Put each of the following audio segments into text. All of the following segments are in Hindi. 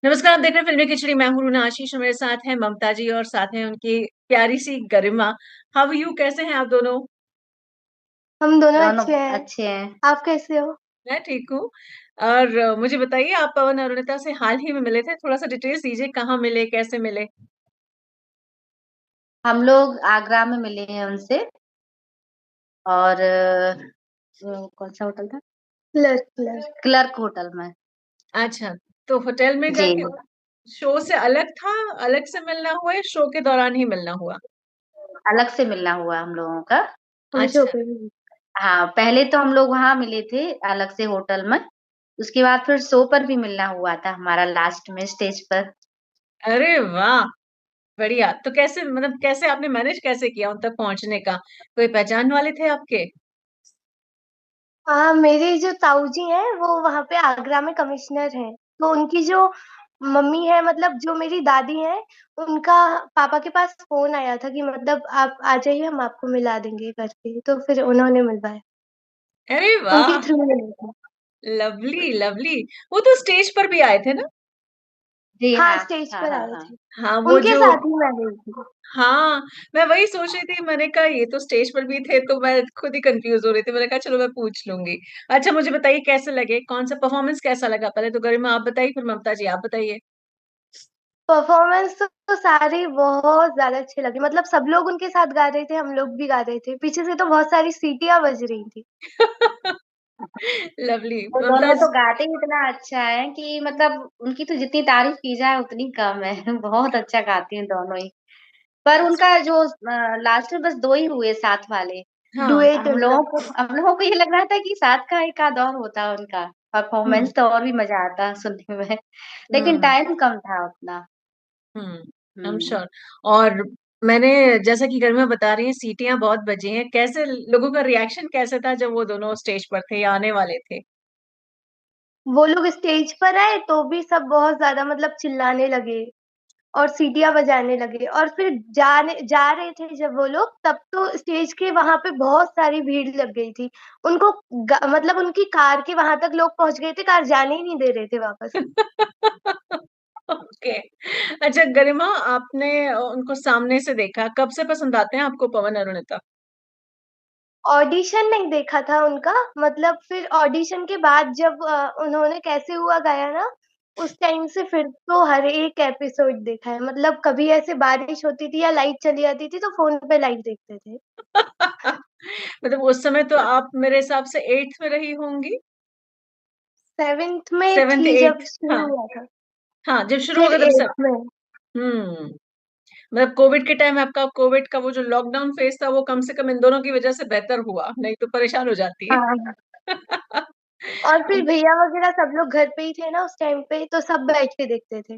नमस्कार, आप देख रहे हैं फिल्मी खिचड़ी। मैं हूं रूना आशीष और मेरे साथ हैं ममता जी और साथ हैं उनकी प्यारी सी गरिमा। हाउ यू, कैसे हैं आप दोनों? हम दोनों दोनों अच्छे हैं। अच्छे हैं। आप कैसे हो? मैं ठीक हूँ। और मुझे बताइए, आप पवन अरुणिता से हाल ही में मिले थे, थोड़ा सा डिटेल्स दीजिए, कहाँ मिले, कैसे मिले? हम लोग आगरा में मिले हैं उनसे। और वो कौन सा होटल था? Clerk clerk. क्लर्क होटल में। अच्छा, तो होटल में जी। जाके शो से अलग था, अलग से मिलना हुआ या शो के दौरान ही मिलना हुआ? अलग से मिलना हुआ हम लोगों का। हम शो अच्छा। पे भी। हाँ, पहले तो हम लोग वहां मिले थे अलग से होटल में। उसके बाद फिर शो पर भी मिलना हुआ था हमारा लास्ट में स्टेज पर। अरे वाह, बढ़िया। तो कैसे, मतलब कैसे आपने मैनेज कैसे किया उन तक पहुंचने का? कोई पहचान वाले थे आपके? हाँ, मेरे जो ताऊ जी हैं वो वहाँ पे आगरा में कमिश्नर हैं। तो उनकी जो मम्मी है, मतलब जो मेरी दादी हैं, उनका पापा के पास फोन आया था कि मतलब आप आ जाइए, हम आपको मिला देंगे करके। तो फिर उन्होंने मिलवाया। अरे उनके वाह, थ्रू मिले थे। Lovely lovely. वो तो स्टेज पर भी आए थे ना? जी हाँ, हाँ। स्टेज हाँ पर हाँ आए हाँ। थे। हाँ, वो उनके जो। साथ ही मैं गई थी। हाँ, मैं वही सोच रही थी, मैंने कहा ये तो स्टेज पर भी थे, तो मैं खुद ही कंफ्यूज हो रही थी। मैंने कहा चलो मैं पूछ लूंगी। अच्छा, मुझे बताइए कैसे लगे, कौन सा परफॉर्मेंस कैसा लगा? पहले तो गरिमा आप बताइए, फिर ममता जी आप बताइए। परफॉर्मेंस तो सारे बहुत ज्यादा अच्छे लगे। मतलब सब लोग उनके साथ गा रहे थे, हम लोग भी गा रहे थे। पीछे से तो बहुत सारी सीटियां बज रही थी। लवली। वो ममता दोनों तो जी। गाते ही इतना अच्छा है कि मतलब उनकी तो जितनी तारीफ की जाए उतनी कम है। बहुत अच्छा गाती हैं दोनों ही। पर अच्छा। उनका जो लास्ट में बस दो ही हुए साथ वाले। हाँ। डुएट उनका। हम लोगों को ये लग रहा था कि साथ का एक आध और होता उनका हम्म। परफॉर्मेंस तो और भी मजा आता सुनने में। लेकिन हम्म। टाइम कम था उतना। Hmm. I am hmm. Sure. और मैंने, जैसा कि गरिमा बता रही है, सीटियां बहुत बजी हैं, कैसे लोगों का रिएक्शन कैसे था जब वो दोनों स्टेज पर थे या आने वाले थे? वो लोग स्टेज पर आए तो भी सब बहुत ज्यादा मतलब चिल्लाने लगे और सीटियां बजाने लगे। और फिर जा रहे थे जब वो लोग, तब तो स्टेज के वहां पे बहुत सारी भीड़ लग गई थी। उनको मतलब उनकी कार के वहां तक लोग पहुंच गए थे, कार जाने ही नहीं दे रहे थे वापस। ओके। अच्छा गरिमा, आपने उनको सामने से देखा, कब से पसंद आते हैं आपको पवन अरुणिता? ऑडिशन नहीं देखा था उनका। मतलब फिर ऑडिशन के बाद जब उन्होंने कैसे हुआ गाया ना, उस टाइम से फिर तो हर एक एपिसोड देखा है। मतलब कभी ऐसे बारिश होती थी या लाइट चली जाती थी तो फोन पे लाइव देखते थे। मतलब उस समय तो आप मेरे हिसाब से एट्थ में रही होंगी। सेवेंथ में सेवेंथ थी जब एट्थ। हाँ। शुरू हुआ था। हाँ, जब शुरू हो फिर गया तब सब। एट्थ में। हम्म। मतलब कोविड के टाइम आपका, कोविड का वो जो लॉकडाउन फेज था, वो कम से कम इन दोनों की वजह से बेहतर हुआ, नहीं तो परेशान हो जाती है। हाँ, और फिर भैया वगैरह सब लोग घर पे ही थे ना उस टाइम पे, तो सब बैठ के देखते थे।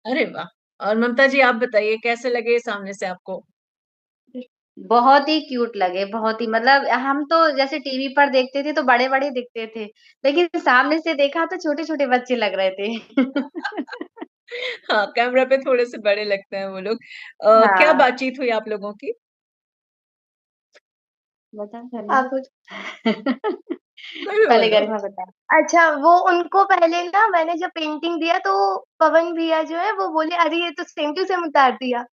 अरे वाह। और ममता जी आप बताइए, कैसे लगे सामने से आपको? बहुत ही क्यूट लगे, बहुत ही मतलब हम तो जैसे टीवी पर देखते थे तो बड़े बड़े दिखते थे, लेकिन सामने से देखा तो छोटे छोटे बच्चे लग रहे थे। हाँ, कैमरा पे थोड़े से बड़े लगते हैं वो लोग। क्या हाँ। बातचीत हुई आप लोगों की? बता आप। गरिमा। कोई भी पहले बोलो। गरिमा बता। अच्छा, वो उनको पहले ना मैंने जब पेंटिंग दिया तो पवन भैया जो है वो बोले अरे ये तो सेम टू सेम उतार दिया।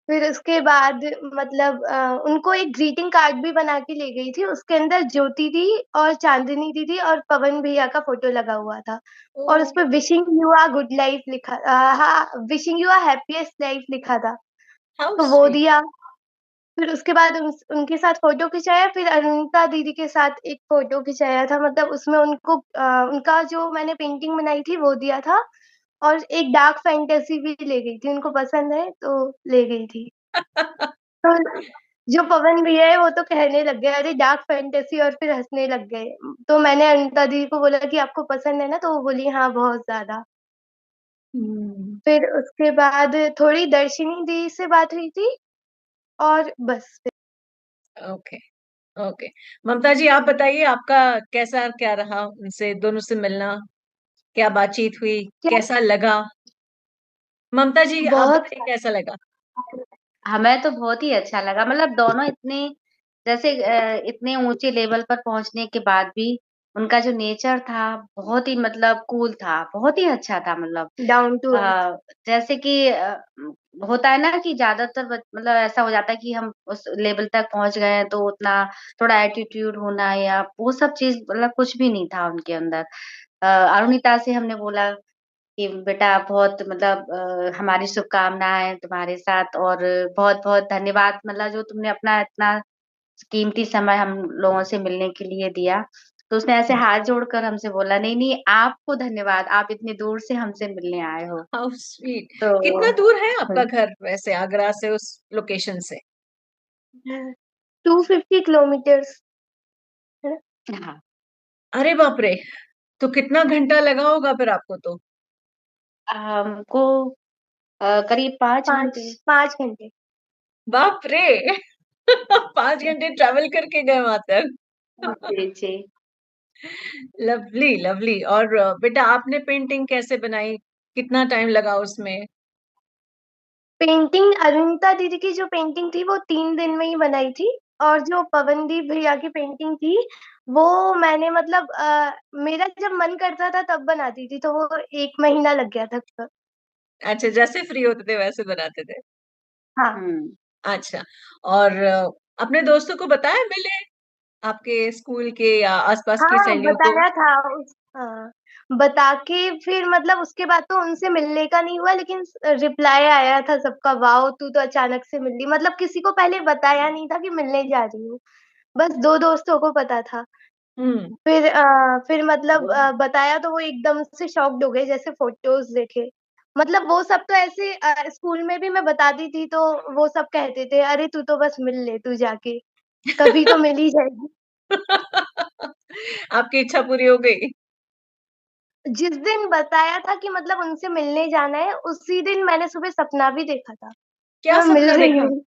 फिर उसके बाद मतलब उनको एक ग्रीटिंग कार्ड भी बना के ले गई थी। उसके अंदर ज्योति दी और चांदनी दीदी और पवन भैया का फोटो लगा हुआ था। ओ, और उस पर wishing you a good life लिखा, हाँ, wishing you a happiest life लिखा था। हाउ तो वो स्वीट। दिया। फिर उसके बाद उनके साथ फोटो खिंचाया। फिर अरुणिता दीदी के साथ एक फोटो खिंचाया था। मतलब उसमें उनको उनका जो मैंने पेंटिंग बनाई थी वो दिया था। और एक डार्क फैंटेसी भी ले गई थी, उनको पसंद है तो ले गई थी। तो जो पवन भैया है वो तो कहने लग गए अरे डार्क फैंटेसी, और फिर हंसने लग गए। तो मैंने अनिता दीदी को बोला कि आपको पसंद है ना, तो वो बोली हाँ बहुत ज्यादा। हम्म। फिर उसके बाद थोड़ी दर्शिनी दी से बात हुई थी और बस। ओके। ओके। ममता जी आप बताइए, आपका कैसा क्या रहा उनसे दोनों से मिलना? क्या बातचीत हुई, क्या? कैसा लगा? ममता जी आप बहुत। बताइए कैसा लगा? हमें तो बहुत ही अच्छा लगा, मतलब दोनों इतने जैसे इतने ऊंचे लेवल पर पहुंचने के बाद भी उनका जो नेचर था बहुत ही मतलब कूल था, बहुत ही अच्छा था मतलब। Down to earth. जैसे कि होता है ना कि ज्यादातर मतलब ऐसा हो जाता है कि हम उस लेवल तक पहुंच गए हैं तो उतना थोड़ा एटीट्यूड होना या वो सब चीज मतलब कुछ भी नहीं था उनके अंदर। अरुणिता से हमने बोला कि बेटा बहुत मतलब हमारी शुभकामनाएं तुम्हारे साथ, और बहुत बहुत धन्यवाद मतलब जो तुमने अपना इतना कीमती समय हम लोगों से मिलने के लिए दिया। तो उसने ऐसे हाथ जोड़कर हमसे बोला, नहीं नहीं आपको धन्यवाद, आप इतनी दूर से हमसे मिलने आए हो। How sweet. कितना तो दूर है आपका घर वैसे आगरा से उस लोकेशन से? 250 किलोमीटर्स है ना। हाँ, अरे बाप रे, तो कितना घंटा लगा होगा फिर आपको तो? हमको करीब 5 घंटे। 5 5 घंटे। बाप रे। 5 घंटे ट्रैवल करके गए वहां तक। जी जी। Lovely lovely. और बेटा आपने पेंटिंग कैसे बनाई, कितना टाइम लगा उसमें? पेंटिंग अरुणिता दीदी की जो पेंटिंग थी वो 3 दिन में ही बनाई थी। और जो पवनदीप भैया की पेंटिंग थी वो मैंने मतलब मेरा जब मन करता था तब बनाती थी, तो वो 1 महीना लग गया था। अच्छा, जैसे फ्री होते थे वैसे बनाते थे। हाँ। हम्म। अच्छा। और अपने दोस्तों को बताया, मिले आपके स्कूल के या आसपास की हाँ सहेलियों को? बताया था हाँ, बता के फिर मतलब उसके बाद तो उनसे मिलने का नहीं हुआ, लेकिन रिप्लाई आया था सबका, वाओ तू तो अचानक से मिल ली। मतलब किसी को पहले बताया नहीं था कि मिलने जा रही हूँ, बस 2 दोस्तों को पता था। हम्म। फिर मतलब बताया तो वो एकदम से शॉक्ड हो गए जैसे फोटोज देखे। मतलब वो सब तो ऐसे स्कूल में भी मैं बताती थी तो वो सब कहते थे अरे तू तो बस मिल ले तू जाके, कभी तो मिल ही जाएगी। आपकी इच्छा पूरी हो गई? जिस दिन बताया था कि मतलब उनसे मिलने जाना है, उसी दिन मैंने सुबह सपना भी देखा था कि क्या मैं मिल सपना रही देखा? हूँ।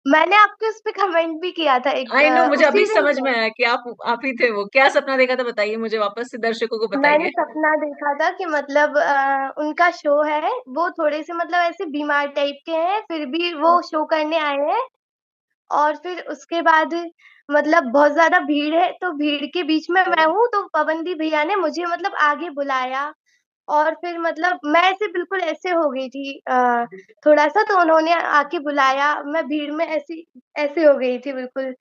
मैंने आपके उस पे कमेंट भी किया था एक आई नो, मुझे उसी अभी दिन समझ था। में आया कि आप ही थे वो। क्या सपना देखा था बताइए मुझे, वापस से दर्शकों को मैंने बताइए। सपना देखा था कि मतलब उनका शो है, वो थोड़े से मतलब ऐसे बीमार टाइप के हैं, फिर भी वो शो करने आए हैं। और फिर उसके बाद मतलब बहुत ज्यादा भीड़ है, तो भीड़ के बीच में मैं हूँ, तो पवनदीप भैया ने मुझे मतलब आगे बुलाया। और फिर मतलब मैं ऐसे बिल्कुल ऐसे हो गई थी थोड़ा सा, तो उन्होंने आके बुलाया, मैं भीड़ में ऐसी ऐसे हो गई थी, बिल्कुल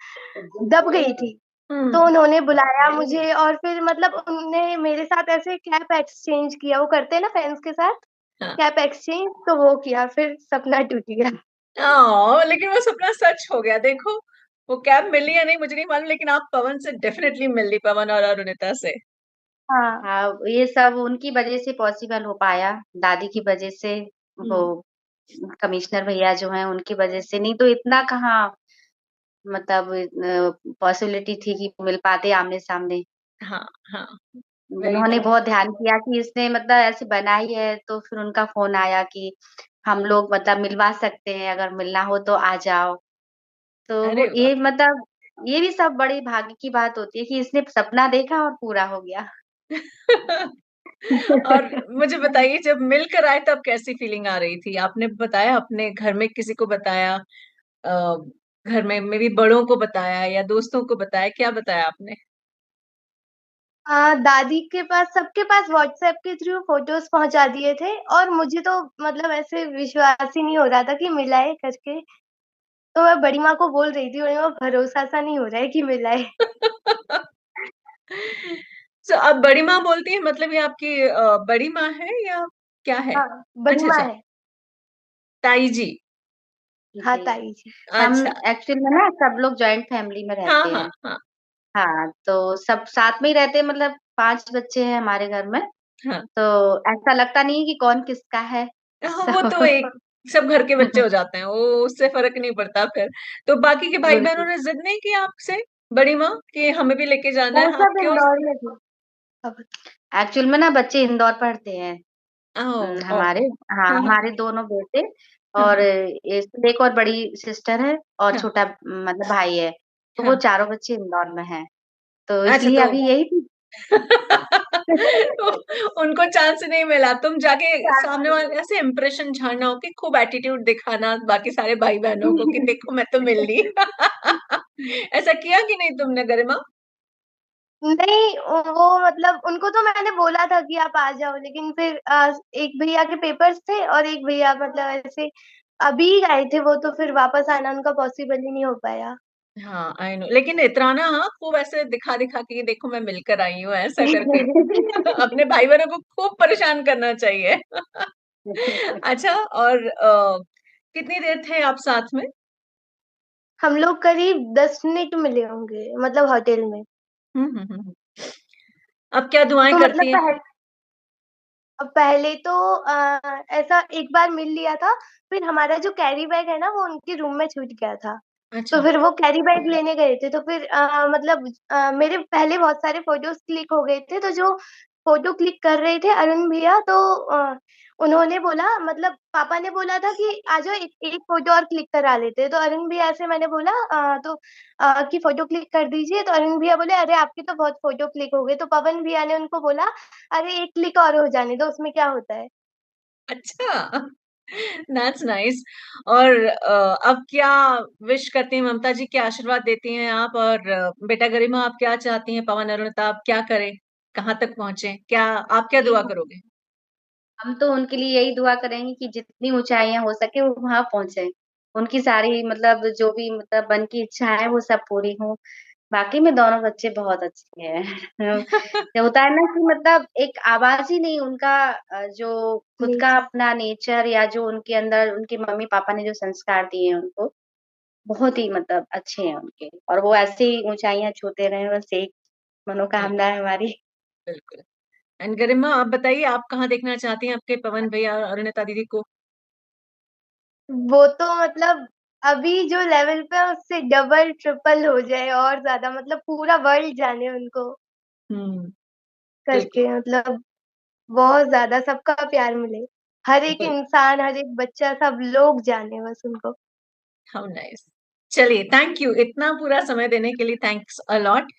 दब गई थी। तो हम्म। उन्होंने बुलाया मुझे और फिर मतलब उन्होंने मेरे साथ ऐसे कैप एक्सचेंज किया, वो करते हैं ना फ्रेंड्स के साथ हाँ। कैप एक्सचेंज, तो वो किया, फिर सपना टूट गया। लेकिन वो सपना सच हो गया देखो। वो कैब मिली या नहीं मुझे नहीं मालूम, लेकिन आप पवन से डेफिनेटली मिल ली, पवन और अरुणिता से। हाँ। हाँ, ये सब उनकी वजह से पॉसिबल हो पाया, दादी की वजह से। वो हम्म। कमिश्नर भैया जो हैं उनकी वजह से, नहीं तो इतना कहाँ मतलब पॉसिबिलिटी थी कि मिल पाते आमने सामने। हाँ हाँ। वेरी उन्होंने ट्रू। बहुत ध्यान किया कि इसने मतलब ऐसे बनाई है, तो फिर उनका फोन आया कि हम लोग मतलब मिलवा सकते हैं, अगर मिलना हो तो आ जाओ। तो अरे वाह। ये मतलब ये भी सब बड़ी भाग्य की बात होती है कि इसने सपना देखा और पूरा हो गया। और मुझे बताइए, जब मिलकर आए तब कैसी फीलिंग आ रही थी? आपने बताया, अपने घर में किसी को बताया? अ, घर में मेरी बड़ों को बताया या दोस्तों को बताया? क्या बताया आपने? दादी के पास सबके पास व्हाट्सएप के थ्रू फोटोज पहुंचा दिए थे, और मुझे तो मतलब ऐसे विश्वास ही नहीं हो रहा था कि मिला है करके। तो मैं बड़ी माँ को बोल रही थी, बड़ी माँ भरोसा सा नहीं हो रहा है कि मिला है। तो अब बड़ी माँ बोलती है, मतलब ये आपकी बड़ी माँ है या क्या है? हाँ बड़ी अच्छा माँ अच्छा। है। ताई जी। हाँ जी। ताई जी। हम अच्छा। एक्चुअली में ना सब लोग जॉइंट फैमिली में हाँ रहते हाँ हैं। हाँ हाँ, तो सब साथ में ही रहते हैं, मतलब 5 बच्चे हैं हमारे घर में। हाँ। तो ऐसा लगता नहीं है कि कौन किसका है। हाँ, वो तो एक, सब सब घर के बच्चे हो जाते हैं, वो उससे फर्क नहीं पड़ता फिर। तो बाकी के भाई बहनों बिल्कुल। ने जिद नहीं किया आपसे, बड़ी माँ, कि हमें भी लेके जाना वो है? आप सब क्यों? इंदौर में थे अब। एक्चुअल में ना बच्चे इंदौर पढ़ते हैं। ओ हमारे, ओके। हाँ हाँ हाँ हमारे दोनों बेटे, हाँ और हाँ एक और बड़ी सिस्टर है, और हाँ छोटा मतलब भाई है। तो वो हाँ। चारों बच्चे इंदौर में हैं, तो अच्छा, इसलिए तो अभी यही थी। उनको चांस नहीं मिला, तुम जाके सामने वाले ऐसे इम्प्रेशन झाड़ना हो कि खूब एटीट्यूड दिखाना बाकी सारे भाई बहनों को कि देखो मैं तो मिल ली। ऐसा किया कि नहीं तुमने गरिमा? नहीं, वो मतलब उनको तो मैंने बोला था कि आप आ जाओ, लेकिन फिर एक भैया के पेपर्स थे और एक भैया मतलब ऐसे अभी गए थे वो, तो फिर वापस आना उनका पॉसिबल ही नहीं हो पाया। हाँ, आई नो, लेकिन इतराना, हाँ, खूब ऐसे दिखा-दिखा के, देखो मैं मिलकर आई हूँ, ऐसा करके। अपने भाई-बहनों को खूब परेशान करना चाहिए। अच्छा, और कितनी देर थे आप साथ में? हम लोग करीब 10 मिनट मिले होंगे, मतलब होटल में। हुँ, हुँ, हुँ, हुँ। अब क्या दुआएँ तो मतलब करती हैं? पहले तो ऐसा एक बार मिल लिया था, फिर हमारा जो कैरी बैग है ना, वो उनके रूम में छूट गया था। तो अच्छा। फिर वो कैरी बैग लेने गए थे, तो फिर मतलब मेरे पहले बहुत सारे फ़ोटोज़ क्लिक हो गए थे, तो जो फ़ोटो क्लिक कर रहे थे अरुण भैया, तो उन्होंने बोला, मतलब पापा ने बोला था कि आ जाओ, एक एक फ़ोटो और क्लिक करा लेते हैं। तो अरुण भैया से मैंने बोला कि फ़ोटो क्लिक कर दीजिए, तो अरुण भैया बोले, "अरे! आपके तो बहुत फ़ोटो क्लिक हो गए।" तो पवन भैया ने उनको बोला, "अरे! एक क्लिक और हो जाने दो, उसमें क्या होता है?" अच्छा, दैट्स नाइस। और अब क्या विश करती हैं ममता जी? क्या आशीर्वाद देती हैं आप? और बेटा गरिमा, आप क्या चाहती हैं पवन अरुणिता आप क्या करें? कहाँ तक पहुँचे? क्या आप क्या दुआ जी, करोगे? हम तो उनके लिए यही दुआ करेंगे कि जितनी ऊँचाइयाँ हो सके वो वहाँ पहुँचे। उनकी सारी मतलब जो भी मतलब मन की इच्छाएँ हैं वो सब पूरी हों। वाक़ई में दोनों बच्चे बहुत अच्छे हैं। ये होता है ना कि मतलब एक आवाज़ ही नहीं उनका जो खुद का नेचर। अपना नेचर या जो उनके अंदर उनके मम्मी-पापा ने जो संस्कार दिए हैं उनको, बहुत ही मतलब अच्छे हैं उनके और वो ऐसे ही ऊँचाइयाँ छूते रहें बस एक बिल मनोकामना है हमारी। बिल्कुल। एंड गरिमा, आप बताइए, आप कहाँ देखना चाहती हैं आपके पवन भैया और अरुणिता दीदी को? वो तो मतलब अभी जो लेवल पे है उससे डबल ट्रिपल हो जाए और ज़्यादा, मतलब पूरा वर्ल्ड जाने उनको हुँ, बिल्कुल, करके, मतलब बहुत ज़्यादा सबका प्यार मिले। हर एक बिल इंसान, हर एक बच्चा, सब लोग जाने बस उनको। How nice. चलिए, थैंक यू, इतना पूरा समय देने के लिए थैंक्स अ लॉट।